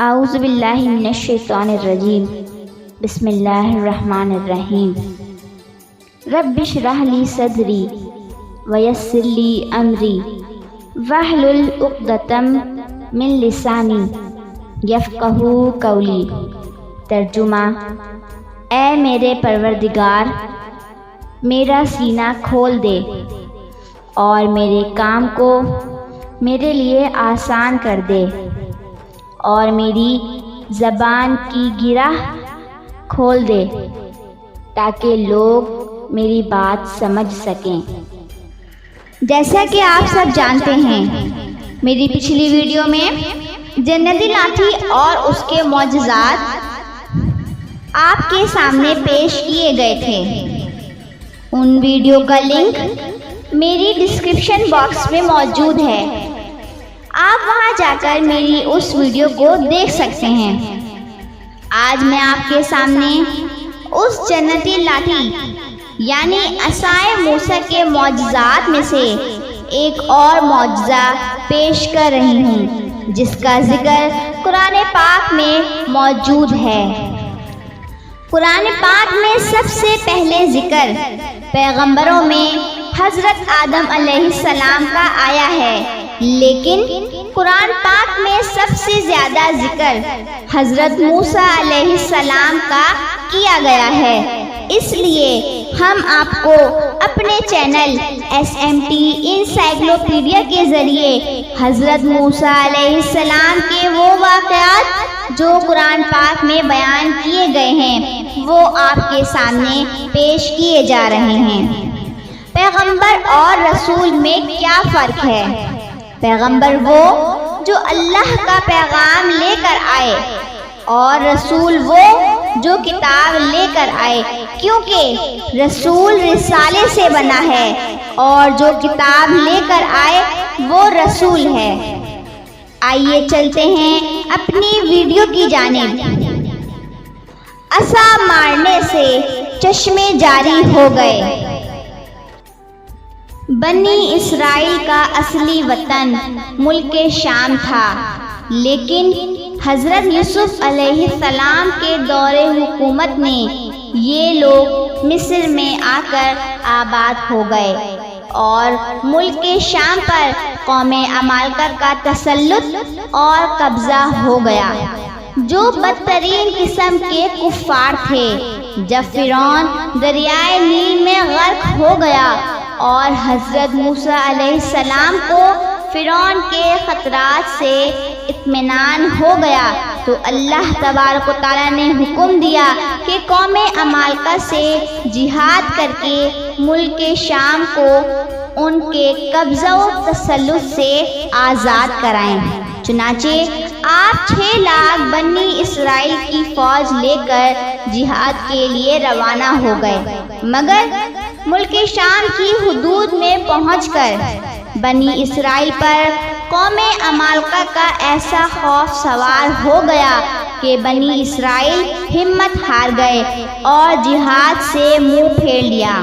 اعوذ باللہ من الشیطان الرجیم بسم اللہ الرحمن الرحیم رب اشرح لی صدری ویسر لی امری واحلل عقدۃ من لسانی یفقہوا قولی۔ ترجمہ: اے میرے پروردگار، میرا سینہ کھول دے اور میرے کام کو میرے لیے آسان کر دے، اور میری زبان کی گرہ کھول دے تاکہ لوگ میری بات سمجھ سکیں۔ جیسا کہ آپ سب جانتے ہیں، میری پچھلی ویڈیو میں جنتی لاٹھی اور اس کے معجزات آپ کے سامنے پیش کیے گئے تھے۔ ان ویڈیو کا لنک میری ڈسکرپشن باکس میں موجود ہے، آپ وہاں جا کر میری اس ویڈیو کو دیکھ سکتے ہیں۔ آج میں آپ کے سامنے اس جنتی لاٹھی یعنی عصائے موسیٰ کے معجزات میں سے ایک اور معجزہ پیش کر رہی ہوں، جس کا ذکر قرآن پاک میں موجود ہے۔ قرآن پاک میں سب سے پہلے ذکر پیغمبروں میں حضرت آدم علیہ السلام کا آیا ہے، لیکن قرآن پاک میں سب سے زیادہ ذکر حضرت موسیٰ علیہ السلام کا کیا گیا ہے۔ اس لیے ہم آپ کو اپنے چینل SMT انسائکلوپیڈیا کے ذریعے حضرت موسیٰ علیہ السلام کے وہ واقعات جو قرآن پاک میں بیان کیے گئے ہیں وہ آپ کے سامنے پیش کیے جا رہے ہیں۔ پیغمبر اور رسول میں کیا فرق ہے؟ پیغمبر وہ جو اللہ کا پیغام لے کر آئے، اور رسول وہ جو کتاب لے کر آئے، کیونکہ رسول رسالے سے بنا ہے اور جو کتاب لے کر آئے وہ رسول ہے۔ آئیے چلتے ہیں اپنی ویڈیو کی جانب۔ عصا مارنے سے چشمے جاری ہو گئے۔ بنی اسرائیل کا اصلی وطن ملک شام تھا، لیکن حضرت یوسف علیہ السلام کے دور حکومت میں یہ لوگ مصر میں آ کر آباد ہو گئے اور ملک شام پر قوم عمالقہ کا تسلط اور قبضہ ہو گیا، جو بدترین قسم کے کفار تھے۔ جب فرعون دریائے نیل میں غرق ہو گیا اور حضرت موسیٰ علیہ السلام کو فرعون کے خطرات سے اطمینان ہو گیا تو اللہ تبارک و تعالیٰ نے حکم دیا کہ قوم عمالقہ سے جہاد کر کے ملک شام کو ان کے قبضہ و تسلط سے آزاد کرائیں۔ چنانچہ آپ 6 لاکھ بنی اسرائیل کی فوج لے کر جہاد کے لیے روانہ ہو گئے، مگر ملک شام کی حدود میں پہنچ کر بنی اسرائیل پر قوم عمالقہ کا ایسا خوف سوار ہو گیا کہ بنی اسرائیل ہمت ہار گئے اور جہاد سے منہ پھیر لیا۔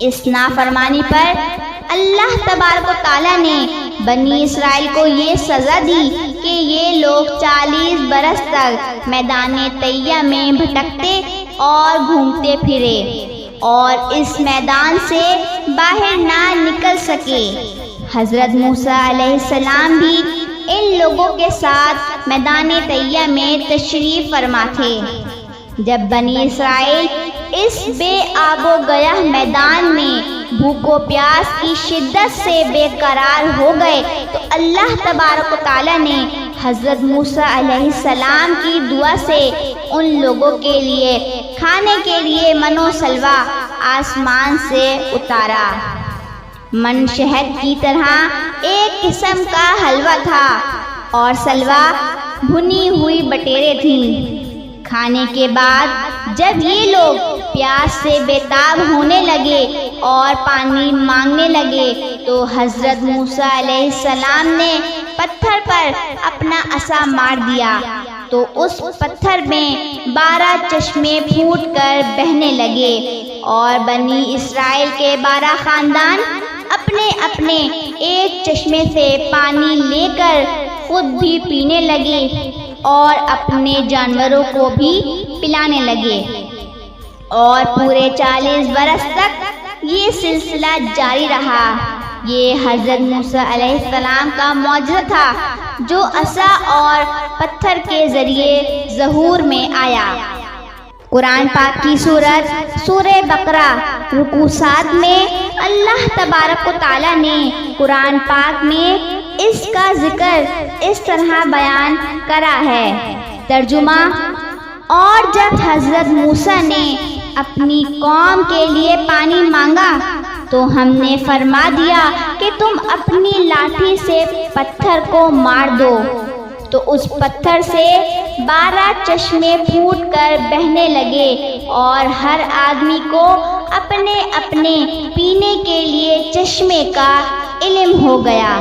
اس نافرمانی پر اللہ تبارک و تعالیٰ نے بنی اسرائیل کو یہ سزا دی کہ یہ لوگ 40 برس تک میدان طیہ میں بھٹکتے اور گھومتے پھرے اور اس میدان سے باہر نہ نکل سکے۔ حضرت موسیٰ علیہ السلام بھی ان لوگوں کے ساتھ میدان طیہ میں تشریف فرما تھے۔ جب بنی اسرائیل اس بے آب و گیا میدان میں بھوک و پیاس کی شدت سے بے قرار ہو گئے تو اللہ تبارک و تعالیٰ نے حضرت موسیٰ علیہ السلام کی دعا سے ان لوگوں کے لیے کھانے کے لیے من و سلوہ آسمان سے اتارا۔ من شہد کی طرح ایک قسم کا حلوہ تھا اور سلوہ بھنی ہوئی بٹیریں تھیں۔ کھانے کے بعد جب یہ لوگ پیاس سے بےتاب ہونے لگے اور پانی مانگنے لگے تو حضرت موسیٰ علیہ السلام نے پتھر پر اپنا عصا مار دیا تو اس پتھر میں 12 چشمے پھوٹ کر بہنے لگے اور بنی اسرائیل کے 12 خاندان اپنے اپنے ایک چشمے سے پانی لے کر خود بھی پینے لگے اور اپنے جانوروں کو بھی پلانے لگے، اور پورے 40 برس تک یہ سلسلہ جاری رہا۔ یہ حضرت موسیٰ علیہ السلام کا معجزہ تھا جو عصا اور پتھر کے ذریعے ظہور میں آیا۔ قرآن پاک کی سورہ بقرہ رکوع 7 میں اللہ تبارک و تعالیٰ نے قرآن پاک میں اس کا ذکر اس طرح بیان کرا ہے۔ ترجمہ: اور جب حضرت موسیٰ نے اپنی قوم کے لیے پانی مانگا تو ہم نے فرما دیا کہ تم اپنی لاٹھی سے پتھر کو مار دو، تو اس پتھر سے 12 چشمے پھوٹ کر بہنے لگے، اور ہر آدمی کو اپنے اپنے پینے کے لیے چشمے کا علم ہو گیا۔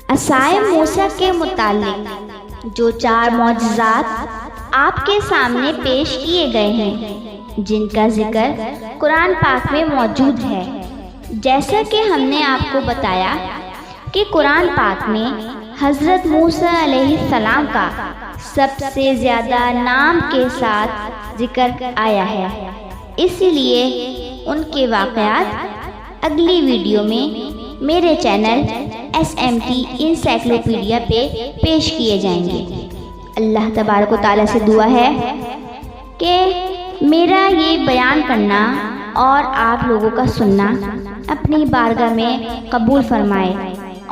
عصائے موسیٰ کے متعلق جو 4 معجزات آپ کے سامنے پیش کیے گئے ہیں، جن کا ذکر قرآن پاک میں موجود ہے، جیسا کہ ہم نے آپ کو بتایا کہ قرآن پاک میں حضرت موسیٰ علیہ السلام کا سب سے زیادہ نام کے ساتھ ذکر آیا ہے، اسی لیے ان کے واقعات اگلی ویڈیو میں میرے چینل SMT انسائکلوپیڈیا پہ پیش کیے جائیں گے۔ اللہ تبارک و تعالیٰ سے دعا ہے کہ میرا یہ بیان کرنا اور آپ لوگوں کا سننا اپنی بارگاہ میں قبول فرمائے،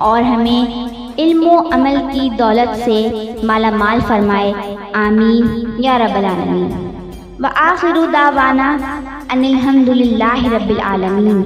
اور ہمیں علم و عمل کی دولت سے مالا مال فرمائے، آمین یا رب العالمین۔ وآخر دعوانا ان الحمد للہ رب العالمین۔